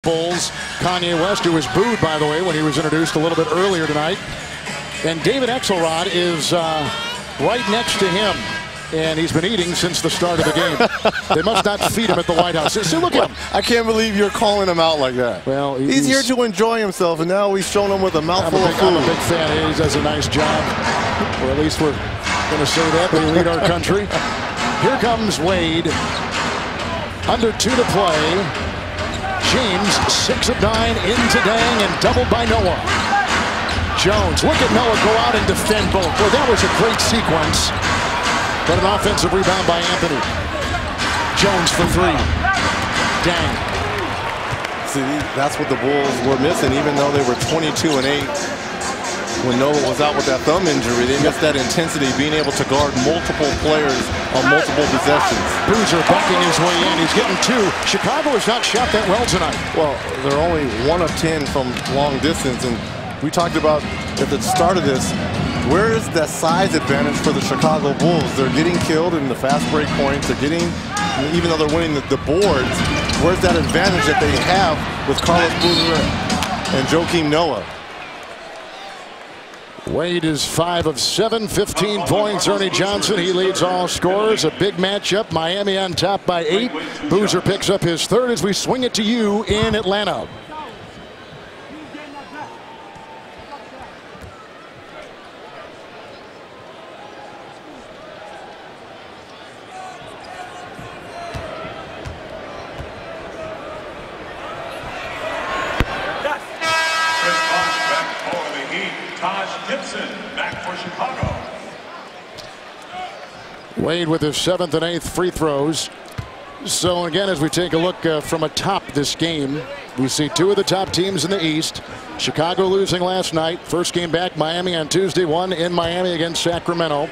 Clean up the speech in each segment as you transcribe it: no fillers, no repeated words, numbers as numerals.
Bulls, Kanye West, who was booed, by the way, when he was introduced a little bit earlier tonight. And David Axelrod is right next to him, and he's been eating since the start of the game. They must not feed him at the White House. So look at him. I can't believe you're calling him out like that. Well, he's here to enjoy himself, and now we've shown him with a mouthful of food. I'm a big fan. He does a nice job. Or at least we're going to say that. They lead our country. Here comes Wade. Under 2 to play. James, 6 of 9 into Dang and doubled by Noah. Jones, look at Noah go out and defend both. Boy, that was a great sequence. But an offensive rebound by Anthony. Jones for 3. Dang. See, that's what the Bulls were missing, even though they were 22 and 8. When Noah was out with that thumb injury, they missed that intensity, being able to guard multiple players on multiple possessions. Boozer bucking his way in. He's getting 2. Chicago has not shot that well tonight. Well, they're only 1 of 10 from long distance, and we talked about at the start of this, where is that size advantage for the Chicago Bulls? They're getting killed in the fast break points. They're getting, even though they're winning the boards, where's that advantage that they have with Carlos Boozer and Joakim Noah? Wade is 5 of 7, 15 points. Ernie Johnson, he leads all scorers. A big matchup. Miami on top by 8. Boozer picks up his 3rd as we swing it to you in Atlanta. Back for Chicago. Wade with his 7th and 8th free throws. So again, as we take a look from atop this game, we see 2 of the top teams in the East. Chicago losing last night. First game back, Miami on Tuesday, 1 in Miami against Sacramento.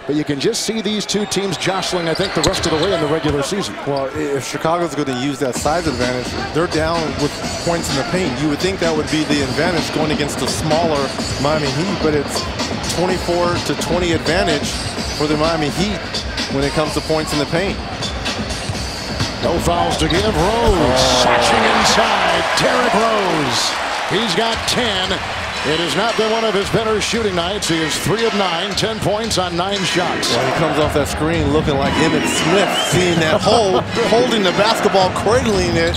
But you can just see these 2 teams jostling, I think, the rest of the way in the regular season. Well, if Chicago's going to use that size advantage, they're down with points in the paint. You would think that would be the advantage going against a smaller Miami Heat, but it's 24 to 20 advantage for the Miami Heat when it comes to points in the paint. No fouls to give. Rose slashing inside. Derrick Rose. He's got 10. It has not been one of his better shooting nights. He is 3 of 9, 10 points on 9 shots. Well, he comes off that screen looking like Emmitt Smith, seeing that hole, holding the basketball, cradling it.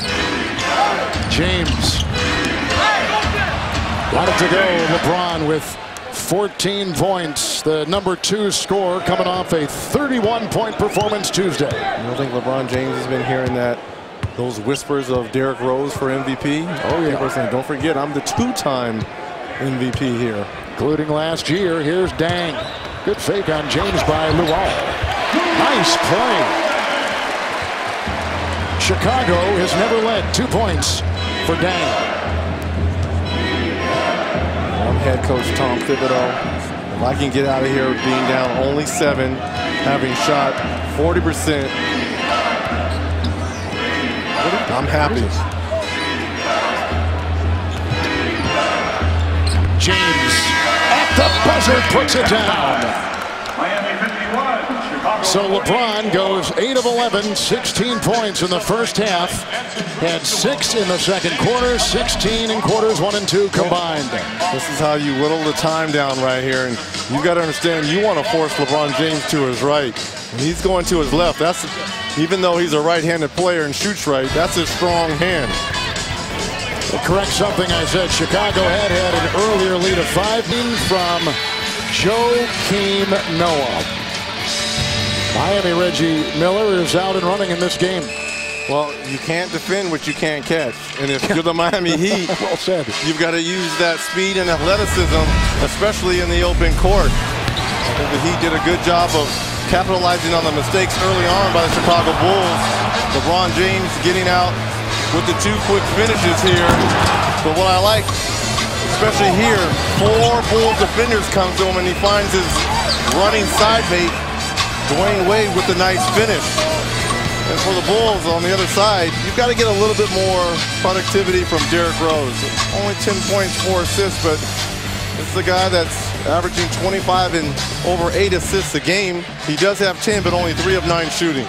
James. Wanted to go. LeBron with 14 points. The number 2 scorer coming off a 31-point performance Tuesday. I don't think LeBron James has been hearing those whispers of Derrick Rose for MVP. Oh, yeah. People are saying, don't forget, I'm the 2-time MVP here. Including last year. Here's Dang. Good fake on James by Luau. Nice play. Chicago has never led. 2 points for Dang. I'm head coach Tom Thibodeau. If I can get out of here being down only 7, having shot 40%, I'm happy. James at the buzzer puts it down. Miami 51, Chicago. So LeBron goes 8 of 11, 16 points in the first half. Had 6 in the second quarter, 16 in quarters 1 and 2 combined. This is how you whittle the time down right here. And you got to understand, you want to force LeBron James to his right. And he's going to his left. That's, even though he's a right-handed player and shoots right, that's his strong hand. To correct something I said, Chicago had an earlier lead of 5 from Joakim Noah. Miami Reggie Miller is out and running in this game. Well, you can't defend what you can't catch. And if you're the Miami Heat, well said, you've got to use that speed and athleticism, especially in the open court. I think the Heat did a good job of capitalizing on the mistakes early on by the Chicago Bulls. LeBron James getting out with the 2 quick finishes here. But what I like, especially here, 4 Bulls defenders come to him and he finds his running side mate, Dwayne Wade, with a nice finish. And for the Bulls on the other side, you've got to get a little bit more productivity from Derrick Rose. Only 10 points, 4 assists, but it's the guy that's averaging 25 and over 8 assists a game. He does have 10, but only 3 of 9 shooting.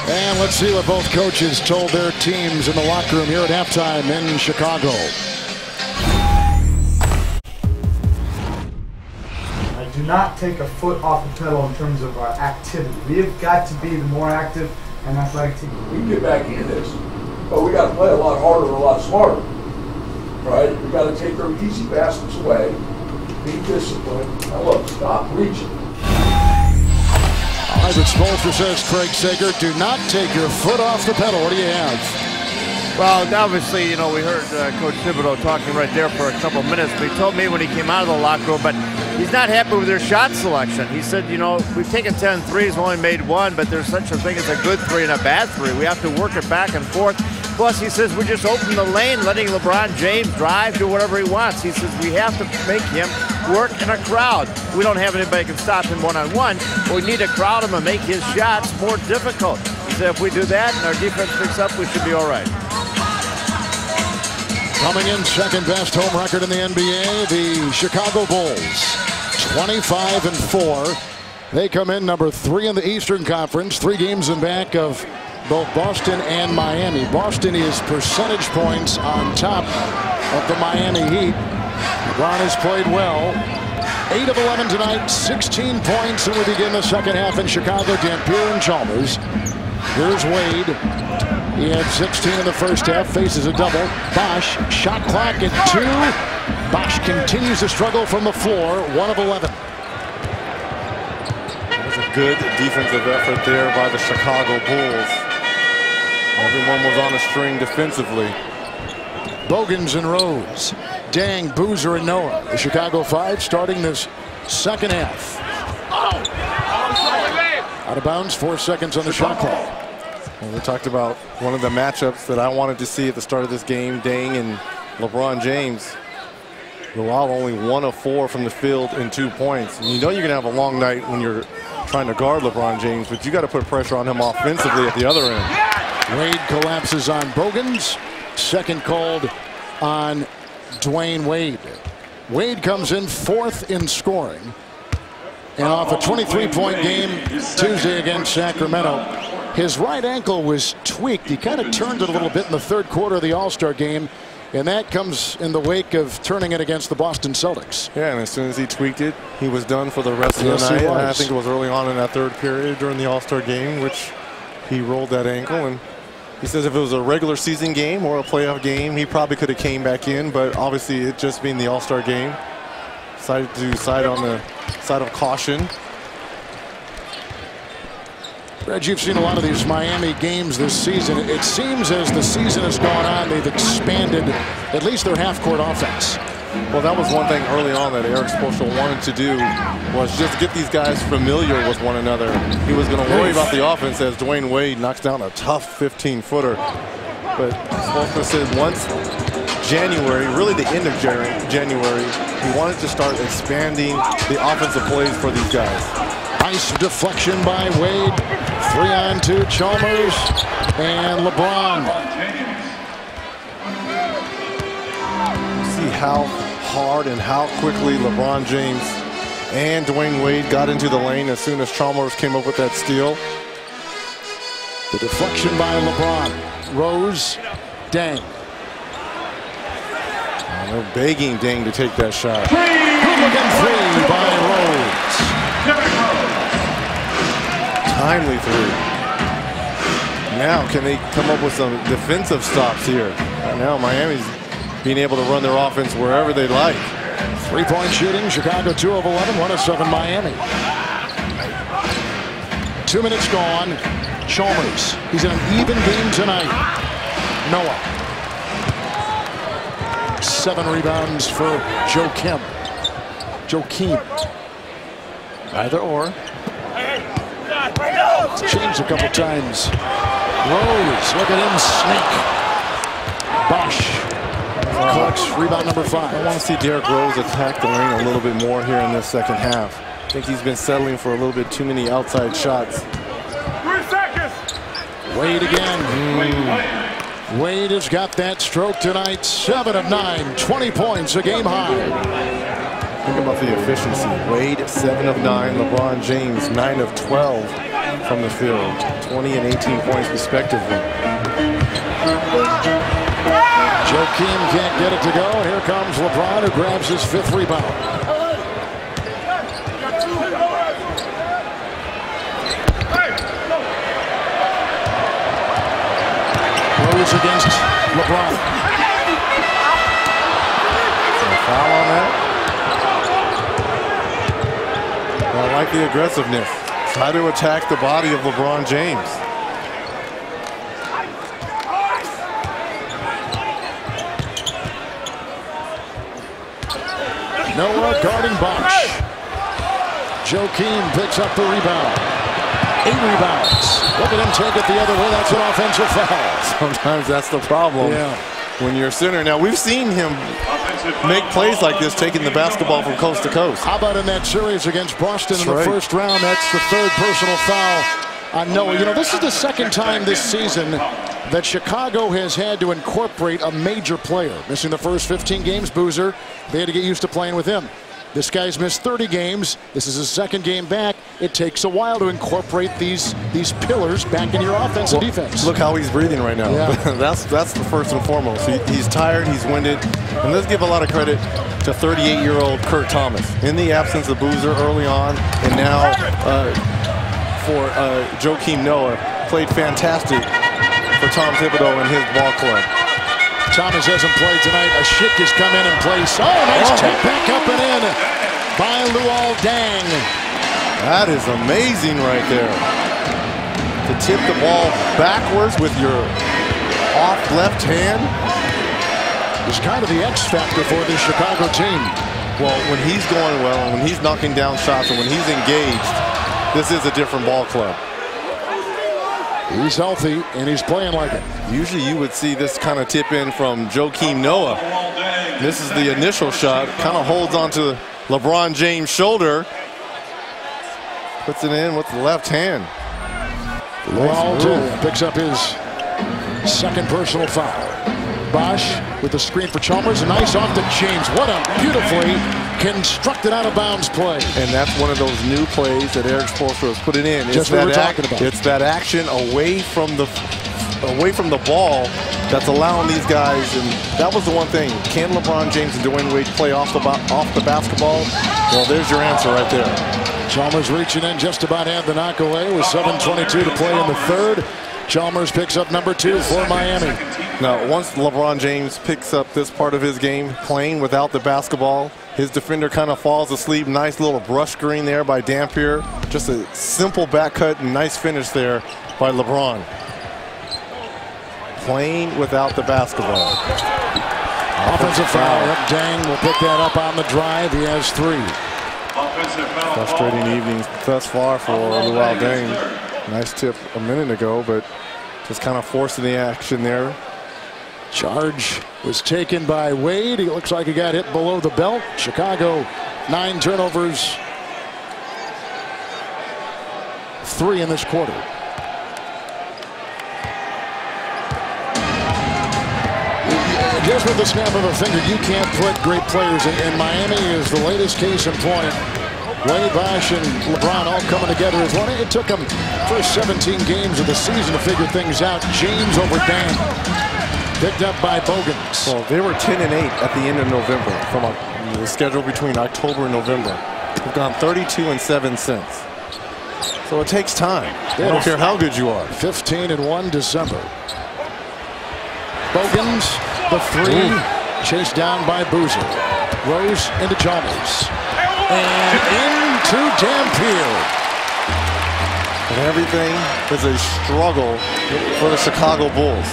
And let's see what both coaches told their teams in the locker room here at halftime in Chicago. Do not take a foot off the pedal in terms of our activity. We have got to be the more active and athletic team. We can get back in this, but we got to play a lot harder and a lot smarter, right? We got to take our easy baskets away, be disciplined. Now look, stop reaching. Isaac Spoelstra says, Craig Sager, do not take your foot off the pedal. What do you have? Well, obviously, you know, we heard Coach Thibodeau talking right there for a couple of minutes, but he told me when he came out of the locker room, but he's not happy with their shot selection. He said, you know, we've taken 10 threes, only made one, but there's such a thing as a good three and a bad three. We have to work it back and forth. Plus, he says, we just open the lane, letting LeBron James drive, do whatever he wants. He says, we have to make him work in a crowd. We don't have anybody who can stop him one-on-one, but we need to crowd him and make his shots more difficult. He said, if we do that and our defense picks up, we should be all right. Coming in second best home record in the NBA, the Chicago Bulls, 25-4. They come in number 3 in the Eastern Conference, 3 games in back of both Boston and Miami. Boston is percentage points on top of the Miami Heat. LeBron has played well. 8 of 11 tonight, 16 points, and we begin the second half in Chicago. Dampier and Chalmers. Here's Wade. He had 16 in the first half, faces a double. Bosh, shot clock at 2. Bosh continues to struggle from the floor, 1 of 11. That was a good defensive effort there by the Chicago Bulls. Everyone was on a string defensively. Bogans and Rose, Dang, Boozer, and Noah. The Chicago 5 starting this second half. Out of bounds, 4 seconds on the shot clock. And we talked about one of the matchups that I wanted to see at the start of this game, Dang and LeBron James. Luau only 1 of 4 from the field in 2 points. And you know you're going to have a long night when you're trying to guard LeBron James, but you got to put pressure on him offensively at the other end. Wade collapses on Bogans. Second called on Dwayne Wade. Wade comes in 4th in scoring. And off a 23-point game Tuesday against Sacramento. His right ankle was tweaked. He kind of turned it a little bit in the third quarter of the All-Star game. And that comes in the wake of turning it against the Boston Celtics. Yeah, and as soon as he tweaked it, he was done for the rest of the night. And I think it was early on in that third period during the All-Star game, which he rolled that ankle. And he says if it was a regular season game or a playoff game, he probably could have came back in. But obviously, it just being the All-Star game, decided to side on the side of caution. Brad, you've seen a lot of these Miami games this season. It seems as the season has gone on, they've expanded at least their half-court offense. Well, that was one thing early on that Erik Spoelstra wanted to do, was just get these guys familiar with one another. He was going to worry about the offense as Dwayne Wade knocks down a tough 15-footer. But Spoelstra said once January, really the end of January, he wanted to start expanding the offensive plays for these guys. Nice deflection by Wade. 3-on-2, Chalmers and LeBron. See how hard and how quickly LeBron James and Dwayne Wade got into the lane as soon as Chalmers came up with that steal. The deflection by LeBron. Rose, Dang. They're begging Dang to take that shot. Good-looking 3 by Rose. Timely 3. Now can they come up with some defensive stops here? Right now Miami's being able to run their offense wherever they like. 3-point shooting, Chicago 2 of 11, 1 of 7 Miami. 2 minutes gone. Chalmers, he's in an even game tonight. Noah. 7 rebounds for Joakim. Either or. It's changed a couple times. Rose, look at him sneak. Bosh collects rebound number 5. I want to see Derrick Rose attack the lane a little bit more here in this second half. I think he's been settling for a little bit too many outside shots. 3 seconds. Wade again. Wade has got that stroke tonight. 7 of 9, 20 points, a game high. Think about the efficiency. Wade 7 of 9, LeBron James 9 of 12. from the field, 20 and 18 points respectively. Joakim can't get it to go, and here comes LeBron, who grabs his 5th rebound. Rose against LeBron. Foul on that. I like the aggressiveness. Try to attack the body of LeBron James. Noah guarding Bosh. Joakim picks up the rebound. 8 rebounds. Look at him take it the other way. That's an offensive foul. Sometimes that's the problem when you're a center. Now, we've seen him make plays like this, taking the basketball from coast to coast. How about in that series against Boston in the first round? That's the 3rd personal foul on Noah. You know, this is the 2nd time this season that Chicago has had to incorporate a major player. Missing the first 15 games, Boozer. They had to get used to playing with him. This guy's missed 30 games. This is his 2nd game back. It takes a while to incorporate these pillars back in your offense and defense. Look how he's breathing right now. Yeah. that's the first and foremost. He's tired, he's winded. And let's give a lot of credit to 38-year-old Kurt Thomas. In the absence of Boozer early on, and now for Joakim Noah, played fantastic for Tom Thibodeau and his ball club. Thomas hasn't played tonight. A Ashik has come in and plays. Oh, nice tip back up and in by Luol Deng. That is amazing right there. To tip the ball backwards with your off left hand. He's kind of the X factor for this Chicago team. Well, when he's going well, and when he's knocking down shots, and when he's engaged, this is a different ball club. He's healthy, and he's playing like it. Usually you would see this kind of tip in from Joakim Noah. This is the initial shot. Kind of holds onto LeBron James' shoulder. Puts it in with the left hand. Luol Deng picks up his 2nd personal foul. Bosh with the screen for Chalmers. Nice off to James. What a beautifully constructed out-of-bounds play. And that's one of those new plays that Eric Spoelstra has put it in. Just what we're talking about. It's that action away from the ball that's allowing these guys. And that was the one thing. Can LeBron James and Dwayne Wade play off the basketball? Well, there's your answer right there. Chalmers reaching in, just about had the knock away with 7:22 to play in the 3rd. Chalmers picks up number 2 for Miami. Now, once LeBron James picks up this part of his game, playing without the basketball, his defender kind of falls asleep. Nice little brush screen there by Dampier. Just a simple back cut and nice finish there by LeBron. Playing without the basketball. Offensive foul. Yep, Deng will pick that up on the drive. He has 3. Frustrating evening thus far for Luol Deng. Nice tip a minute ago, but just kind of forcing the action there. Charge was taken by Wade. He looks like he got hit below the belt. Chicago, 9 turnovers. 3 in this quarter. Just with the snap of a finger, you can't put great players in. And Miami is the latest case in point. Wade, Bosh, and LeBron all coming together as one. It took them first 17 games of the season to figure things out. James over Deng. Picked up by Bogans. Well, they were 10-8 at the end of November from the schedule between October and November. They've gone 32-7 since. So it takes time. I don't care how good you are. 15-1 December. Bogans, the 3, chased down by Boozer. Rose into Chalmers. And into Dampier. And everything is a struggle for the Chicago Bulls.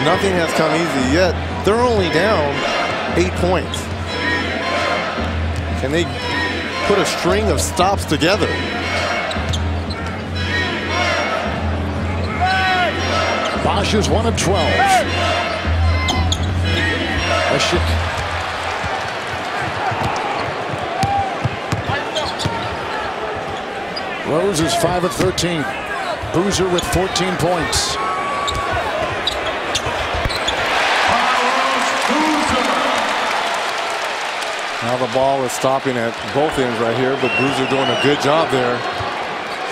Nothing has come easy yet. They're only down 8 points. Can they put a string of stops together? Bosh is 1 of 12. Ashik. Rose is 5 of 13. Boozer with 14 points. Now the ball is stopping at both ends right here, but Boozer doing a good job there.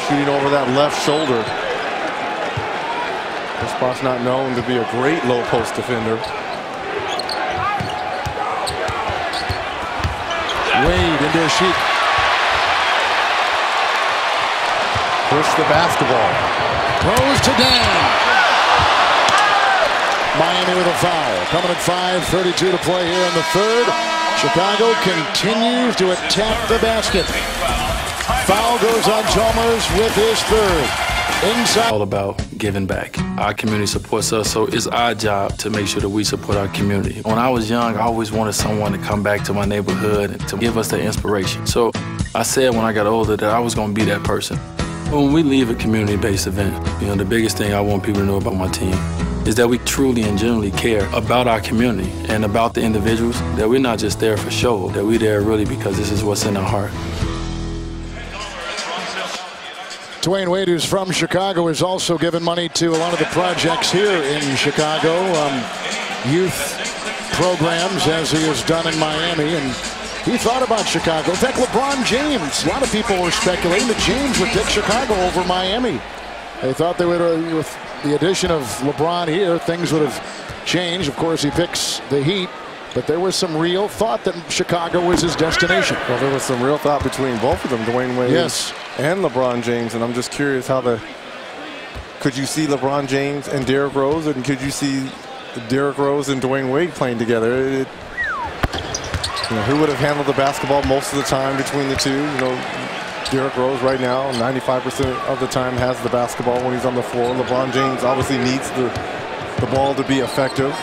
shooting over that left shoulder. This spot's not known to be a great low post defender. Wade into a sheet. Push the basketball. Throws to Dan. Miami with a foul. Coming at 5:32 to play here in the third. Chicago continues to attack the basket. Foul goes on Chalmers with his third. Inside. All about giving back. Our community supports us, so it's our job to make sure that we support our community. When I was young, I always wanted someone to come back to my neighborhood and to give us that inspiration. So I said when I got older that I was going to be that person. When we leave a community-based event, the biggest thing I want people to know about my team is that we truly and genuinely care about our community and about the individuals, that we're not just there for show, that we're there really because this is what's in our heart. Dwayne Wade, who's from Chicago, has also given money to a lot of the projects here in Chicago, youth programs, as he has done in Miami, and he thought about Chicago. In fact, LeBron James, a lot of people were speculating that James would pick Chicago over Miami. They thought they would, with the addition of LeBron here, things would have changed. Of course, he picks the Heat, but there was some real thought that Chicago was his destination. Well, there was some real thought between both of them, Dwayne Wade and LeBron James, and I'm just curious could you see LeBron James and Derrick Rose, and could you see Derrick Rose and Dwayne Wade playing together? Who would have handled the basketball most of the time between the two? Derrick Rose right now, 95% of the time has the basketball when he's on the floor. LeBron James obviously needs the ball to be effective.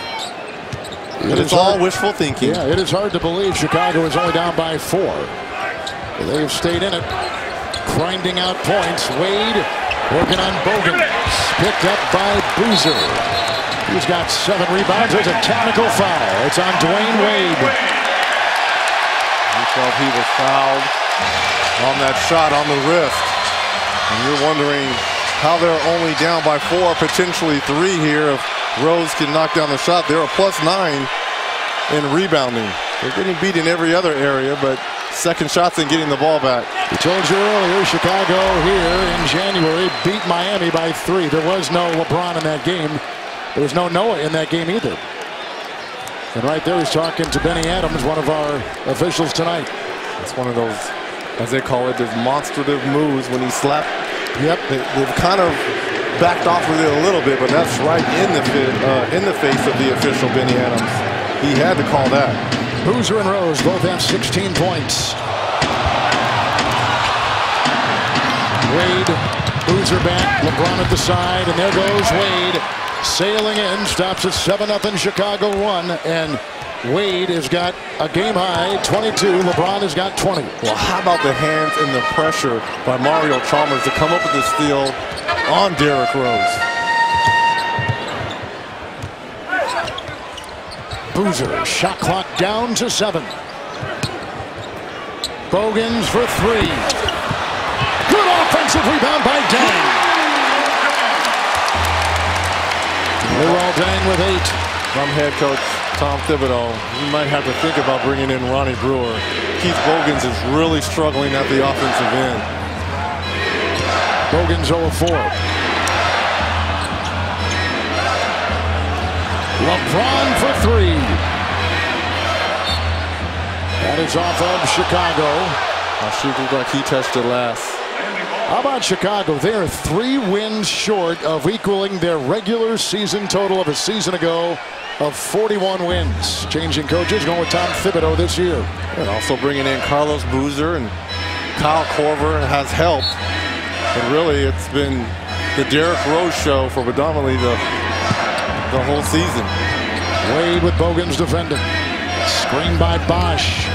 But it's all wishful thinking. Yeah, it is hard to believe Chicago is only down by 4. They've stayed in it, grinding out points. Wade working on Bogan. Picked up by Boozer. He's got 7 rebounds. There's a technical foul. It's on Dwayne Wade. He felt he was fouled on that shot on the wrist. And you're wondering how they're only down by 4, potentially 3 here. If Rose can knock down the shot, they're a +9 in rebounding. They're getting beat in every other area, but second shots and getting the ball back. We told you earlier, Chicago here in January beat Miami by 3. There was no LeBron in that game. There was no Noah in that game either. And right there he's talking to Benny Adams, one of our officials tonight. It's one of those, as they call it, demonstrative moves when he slapped. Yep. They've kind of backed off with it a little bit, but that's right in the face of the official, Benny Adams. He had to call that. Boozer and Rose both have 16 points. Wade, Boozer back, LeBron at the side, and there goes Wade. Sailing in, stops at 7-0 Chicago 1, and Wade has got a game high 22. LeBron has got 20. Well, how about the hands and the pressure by Mario Chalmers to come up with the steal on Derrick Rose? Boozer, shot clock down to 7. Bogans for 3. Good offensive rebound by Dang. Luol Deng with 8. From head coach Tom Thibodeau, you might have to think about bringing in Ronnie Brewer. Keith Bogans is really struggling at the offensive end. Bogans 0 of 4. LeBron for 3. That is off of Chicago. She looked like he touched it last. How about Chicago? They are 3 wins short of equaling their regular season total of a season ago of 41 wins. Changing coaches, going with Tom Thibodeau this year. And also bringing in Carlos Boozer and Kyle Korver has helped. But really, it's been the Derrick Rose show for predominantly the whole season. Wade with Bogans defending. Screen by Bosch.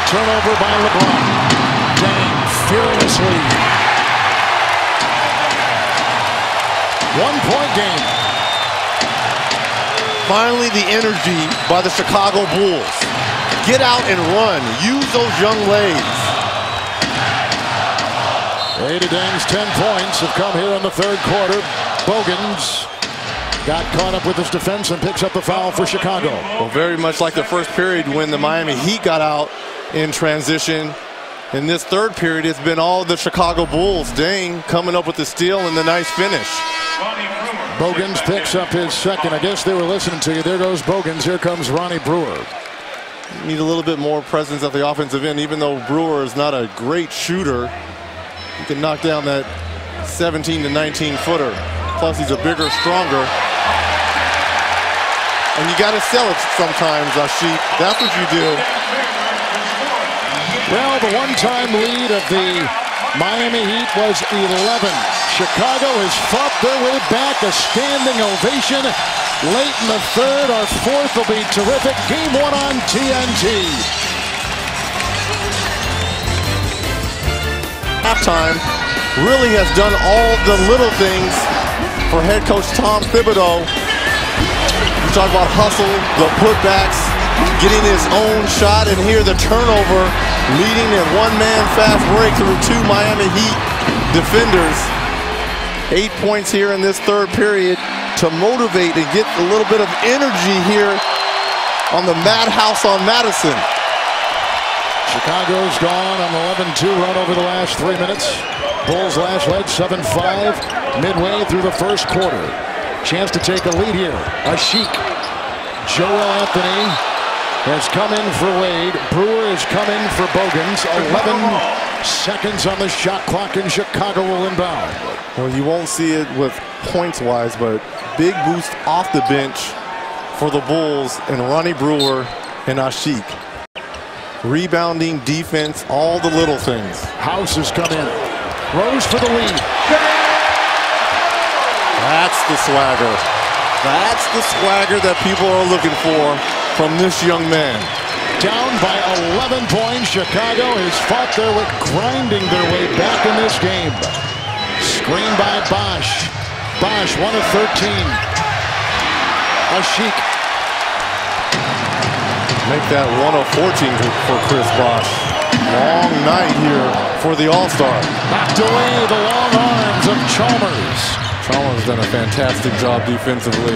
Turnover by LeBron. Dang fearlessly. 1-point game. Finally, the energy by the Chicago Bulls. Get out and run. Use those young legs. Dang's 10 points have come here in the third quarter. Bogans got caught up with his defense and picks up the foul for Chicago. Well, very much like the first period when the Miami Heat got out in transition. in this third period, it's been all the Chicago Bulls. Dang, coming up with the steal and the nice finish. Bogans picks up his second. I guess they were listening to you. There goes Bogans. Here comes Ronnie Brewer. Need a little bit more presence at the offensive end. Even though Brewer is not a great shooter, he can knock down that 17 to 19 footer. Plus, he's a bigger, stronger. And you got to sell it sometimes, Asik. That's what you do. Well, the one-time lead of the Miami Heat was 11. Chicago has fought their way back. A standing ovation. Late in the third, our fourth will be terrific. Game 1 on TNT. Halftime really has done all the little things for head coach Tom Thibodeau. You talk about hustle, the putbacks, getting his own shot, and here the turnover leading a one-man fast break through two Miami Heat defenders. 8 points here in this third period to motivate and get a little bit of energy here on the madhouse on Madison. Chicago's gone on an 11-2 run over the last 3 minutes. Bulls last led 7-5 midway through the first quarter. Chance to take a lead here. Asik. Joel Anthony has come in for Wade. Brewer has come in for Bogans. 11 seconds on the shot clock, and Chicago will inbound. Well, you won't see it with points-wise, but big boost off the bench for the Bulls and Ronnie Brewer and Asik. Rebounding, defense, all the little things. House has come in. Rose for the lead. That's the swagger. That's the swagger that people are looking for from this young man. Down by 11 points, Chicago has fought their way, grinding their way back in this game. Screen by Bosch. Bosch, 1 of 13. Asik. Make that 1 of 14 for Chris Bosch. Long night here for the All-Star. Knocked away the long arms of Chalmers. Chalmers done a fantastic job defensively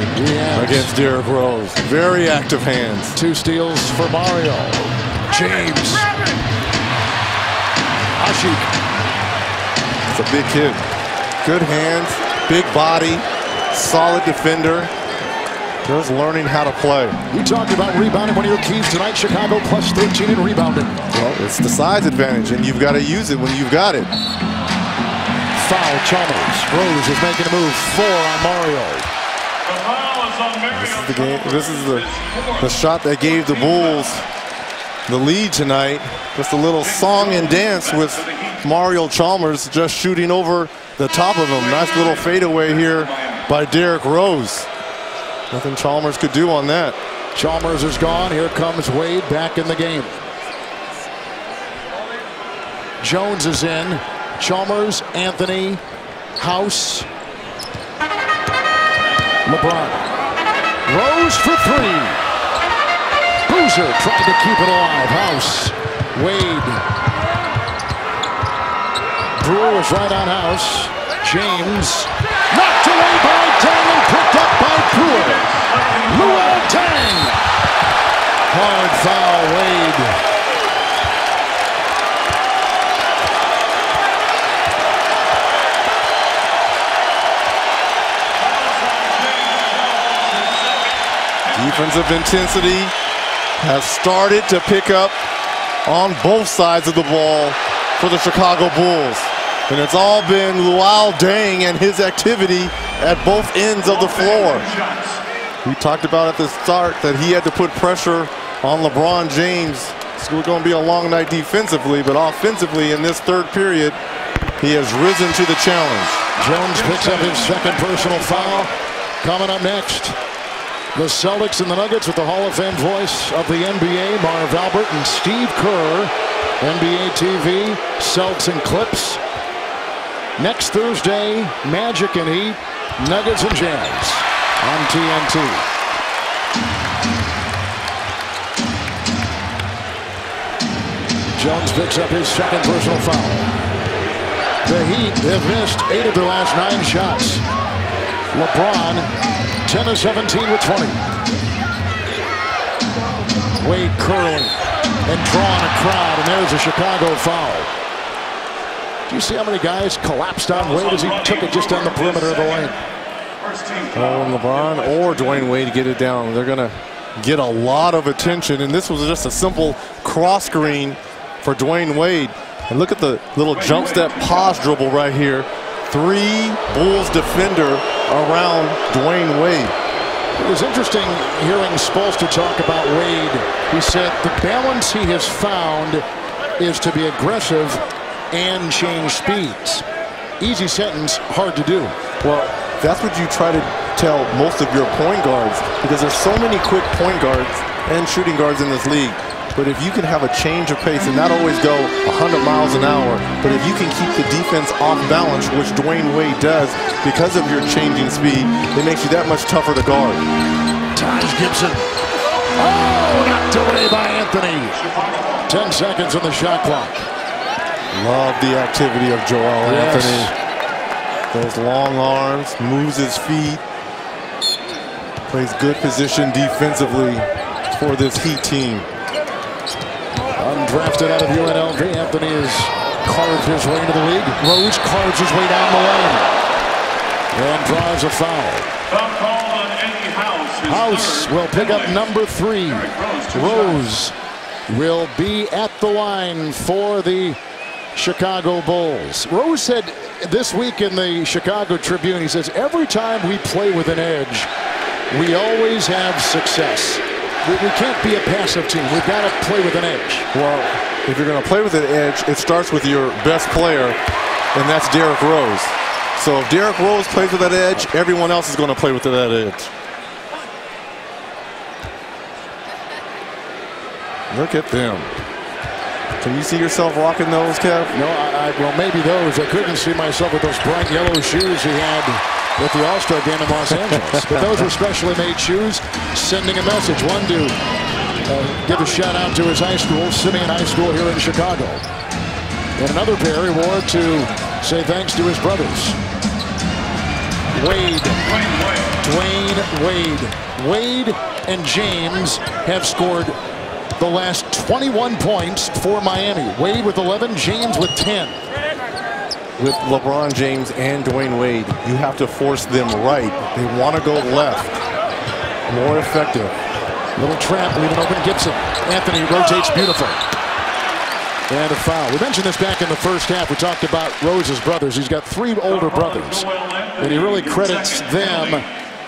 against Derrick Rose. Very active hands. 2 steals for Mario. James. Asik. It's a big kid. Good hands, big body, solid defender. Just learning how to play. You talked about rebounding. One of your keys tonight, Chicago plus 13 in rebounding. Well, it's the size advantage, and you've got to use it when you've got it. Foul, Chalmers. Rose is making a move. 4 on Mario. This is the game. This is the shot that gave the Bulls the lead tonight. Just a little song and dance with Mario Chalmers just shooting over the top of him. Nice little fadeaway here by Derrick Rose. Nothing Chalmers could do on that. Chalmers is gone. Here comes Wade back in the game. Jones is in. Chalmers, Anthony, House. LeBron. Rose for 3. Boozer tried to keep it alive. House. Wade. Brewer was right on House. James. Knocked away by Tang and picked up by Brewer. Luol Deng. Hard foul, Wade. Defensive intensity has started to pick up on both sides of the ball for the Chicago Bulls. And it's all been Luol Deng and his activity at both ends of the floor. We talked about at the start that he had to put pressure on LeBron James. It's going to be a long night defensively, but offensively in this third period, he has risen to the challenge. Jones picks up his second personal foul. Coming up next, the Celtics and the Nuggets with the Hall of Fame voice of the NBA, Marv Albert and Steve Kerr. NBA TV, Celtics and Clips. Next Thursday, Magic and Heat, Nuggets and Jazz on TNT. Jones picks up his second personal foul. The Heat have missed 8 of their last 9 shots. LeBron, 10 of 17 with 20. Wade curling. and drawing a crowd, and there's a Chicago foul. Do you see how many guys collapsed on Wade as he took it just down the perimeter of the lane? Oh, and LeBron or Dwayne Wade get it down, they're going to get a lot of attention, and this was just a simple cross screen for Dwayne Wade. And look at the little jump step pause dribble right here. 3 Bulls defender around Dwayne Wade. It was interesting hearing Spoelstra talk about Wade. He said the balance he has found is to be aggressive and change speeds. Easy sentence, hard to do. Well, that's what you try to tell most of your point guards, because there's so many quick point guards and shooting guards in this league. But if you can have a change of pace and not always go 100 miles an hour, but if you can keep the defense off balance, which Dwayne Wade does because of your changing speed, it makes you that much tougher to guard. Taj Gibson. Oh, knocked away by Anthony. 10 seconds on the shot clock. Love the activity of Joel Anthony. Those long arms, moves his feet, plays good position defensively for this Heat team. Undrafted out of UNLV, Anthony has carved his way into the league. Rose carves his way down the lane and draws a foul. House will pick up number 3. Rose will be at the line for the Chicago Bulls. Rose said this week in the Chicago Tribune, he says, every time we play with an edge, we always have success. We can't be a passive team. We've got to play with an edge. Well, if you're going to play with an edge, it starts with your best player, and that's Derrick Rose. So if Derrick Rose plays with that edge, everyone else is going to play with that edge. Look at them. Can you see yourself rocking those, Kev? No, well, maybe those. I couldn't see myself with those bright yellow shoes he had at the All-Star game in Los Angeles. But those were specially made shoes, sending a message. One to give a shout out to his high school, Simeon High School here in Chicago. And another pair he wore to say thanks to his brothers. Dwayne Wade. Wade and James have scored the last 21 points for Miami. Wade with 11, James with 10. With LeBron James and Dwayne Wade, you have to force them right. They want to go left. More effective. Little trap, leaving open Gibson. Anthony rotates beautiful. And a foul. We mentioned this back in the first half. We talked about Rose's brothers. He's got 3 older brothers. And he really credits them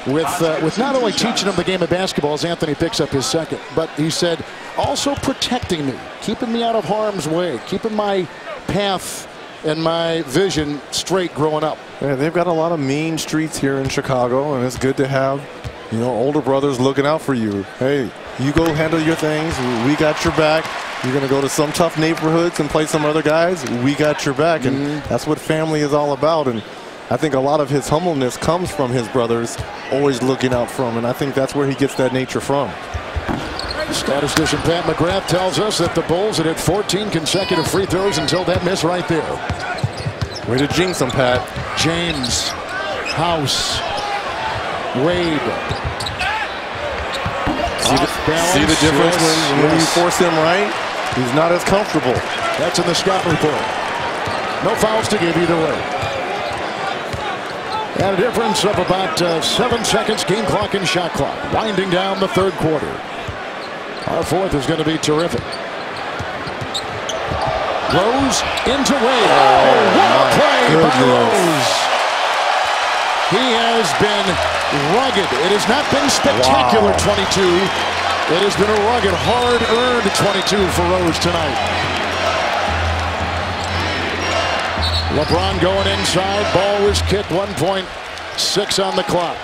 with not only teaching them the game of basketball as Anthony picks up his second, but he said also protecting me, keeping me out of harm's way, keeping my path and my vision straight growing up. Yeah, they've got a lot of mean streets here in Chicago, and it's good to have, you know, older brothers looking out for you. Hey, you go handle your things. We got your back. You're going to go to some tough neighborhoods and play some other guys. We got your back, and that's what family is all about. And I think a lot of his humbleness comes from his brothers always looking out for him, and I think that's where he gets that nature from. Statistician Pat McGrath tells us that the Bulls had hit 14 consecutive free throws until that miss right there. Way to jinx him, Pat. James, House, Wade. See the difference when you force him right? He's not as comfortable. That's in the scout report. No fouls to give either way. And a difference of about 7 seconds, game clock and shot clock. Winding down the third quarter. Our fourth is going to be terrific. Rose into Wade. Oh, what a play by Rose. He has been rugged. It has not been spectacular 22. It has been a rugged, hard-earned 22 for Rose tonight. LeBron going inside. Ball was kicked. 1.6 on the clock.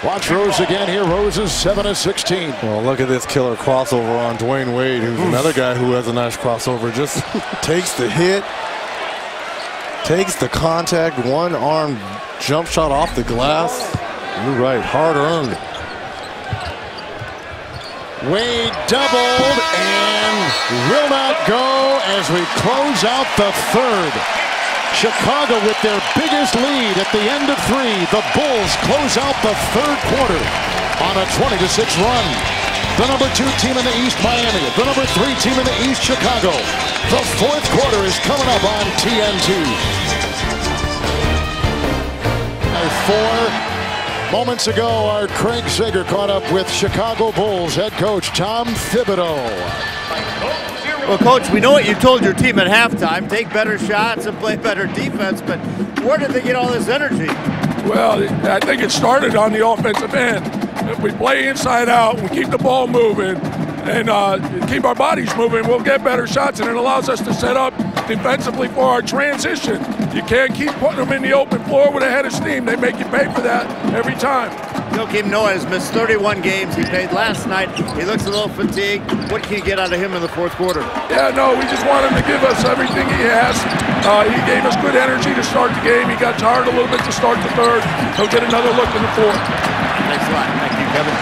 Watch Rose again here. Rose is 7 of 16. Well, look at this killer crossover on Dwayne Wade, who's another guy who has a nice crossover. Just takes the hit, takes the contact, one arm jump shot off the glass. You're right, hard earned. Wade doubled and will not go as we close out the third. Chicago with their biggest lead at the end of 3. The Bulls close out the third quarter on a 20-6 run. The number 2 team in the East, Miami. The number 3 team in the East, Chicago. The fourth quarter is coming up on TNT. 4 moments ago, our Craig Sager caught up with Chicago Bulls head coach Tom Thibodeau. Well, Coach, we know what you told your team at halftime. Take better shots and play better defense, but where did they get all this energy? Well, I think it started on the offensive end. If we play inside out, we keep the ball moving, and keep our bodies moving, we'll get better shots, and it allows us to set up defensively for our transition. You can't keep putting them in the open floor with a head of steam. They make you pay for that every time. Joakim Noah has missed 31 games. He played last night. He looks a little fatigued. What can you get out of him in the fourth quarter? Yeah, no, we just want him to give us everything he has. He gave us good energy to start the game. He got tired a little bit to start the third. He'll get another look in the fourth. Thanks a lot. Thank you, Kevin.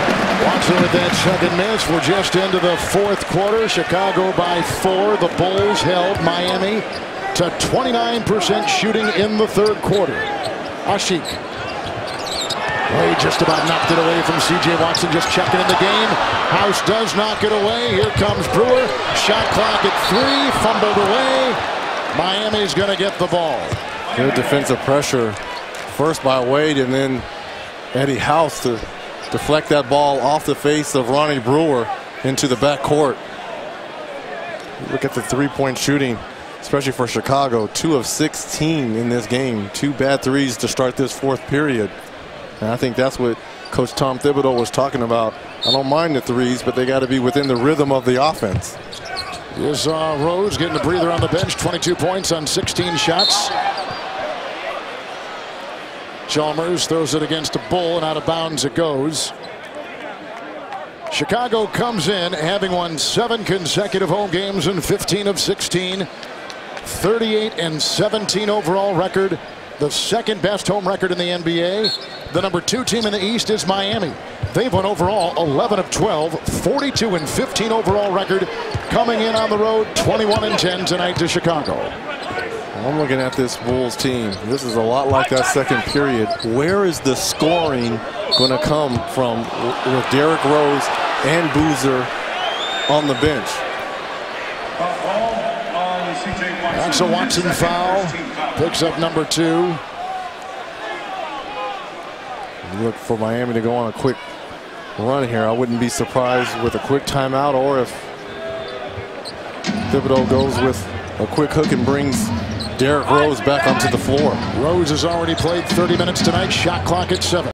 Watson with that second miss. We're just into the fourth quarter. Chicago by 4. The Bulls held Miami to 29% shooting in the third quarter. Asik. He just about knocked it away from C.J. Watson, just checking in the game. House does knock it away. Here comes Brewer. Shot clock at 3, fumbled away. Miami's going to get the ball. Good defensive pressure, first by Wade, and then Eddie House to deflect that ball off the face of Ronnie Brewer into the backcourt. Look at the three-point shooting, especially for Chicago. 2 of 16 in this game. 2 bad threes to start this fourth period. And I think that's what Coach Tom Thibodeau was talking about. I don't mind the threes, but they got to be within the rhythm of the offense. Here's Rose getting a breather on the bench. 22 points on 16 shots. Chalmers throws it against a Bull, and out of bounds it goes. Chicago comes in having won 7 consecutive home games in 15 of 16. 38-17 overall record. The second best home record in the NBA. The number 2 team in the East is Miami. They've won overall 11 of 12, 42-15 overall record. Coming in on the road, 21-10 tonight to Chicago. I'm looking at this Bulls team. This is a lot like that second period. Where is the scoring going to come from with Derrick Rose and Boozer on the bench? That's a Watson foul. Picks up number 2. Look for Miami to go on a quick run here. I wouldn't be surprised with a quick timeout, or if Thibodeau goes with a quick hook and brings Derrick Rose back onto the floor. Rose has already played 30 minutes tonight. Shot clock at 7.